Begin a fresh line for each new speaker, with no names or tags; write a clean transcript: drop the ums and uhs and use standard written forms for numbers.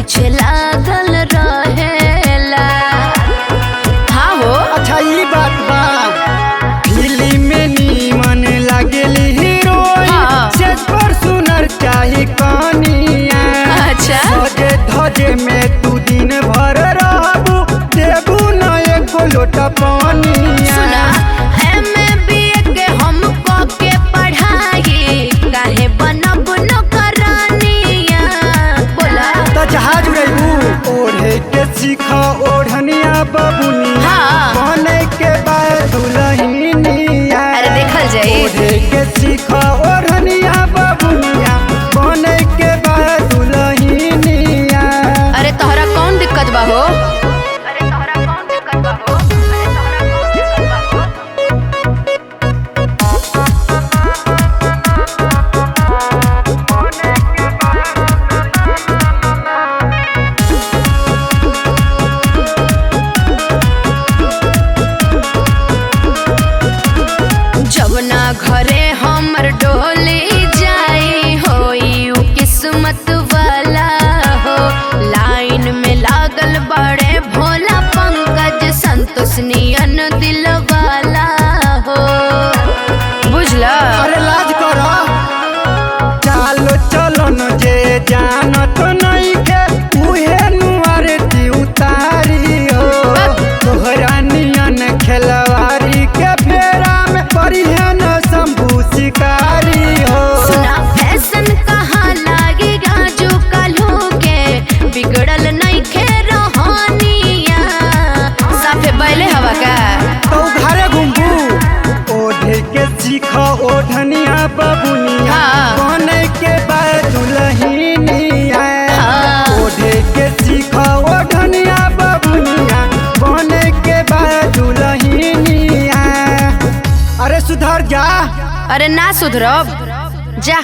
पीछे लागल रहेला। हाँ हो
अच्छा ई बात बा, फिल्म में नीमन लागेली हीरोइन,
हाँ।
सेज पर सुनर चाही कनिया।
अच्छा
सजे धजे में तू दिन भर रहबू, देबू न एको लोटा पानिया।
सुना MBA के हम के पढ़ाई, काहे बनब नौकरानिया। बोला
त जहाज उड़ेबू, ओढ़े के सीख ओढ़निया बबुनिया।
हाँ।
बने के बाद दुल्हनिया।
अरे देखल जाई।
ओढ़े के सीख ओढ़निया बबुनिया, बने के बाद दुल्हनिया।
अरे तोहरा कौन दिक्कत बा हो? अरे तोहरा कौन दिक्कत बा हो? अरे तोहरा कौन दिक्कत बा हो? जवना घरे हमर डोली जाई, होई उ किस्मत वाला हो। लाइन में लागल बड़े भोला पंकज, संतोष नियन दिल वाला हो। बुझला?
अरे लाज करो, चालो चलो न जे जानत नहीं के, उहे नुआर दी उतारी हो। तोहरा नियन खेलवारी के फेरा में परिहे न शंभू शिकारी हो।
सुना फैशन कहाँ लागेगा जो कलू के, बिगड़ल नहीं खे रोहानिया। साफे बैले हवा का।
तो घरे घुमबू, ओढ़े के सीख ओढ़निया बबुनिया।
हाँ।
बने के बाद दुल्हनिया।
हाँ।
ओढ़े के सीख ओढ़निया बबुनिया, बने के बाद दुल्हनिया। अरे सुधर जा।
अरे ना सुधरब जा।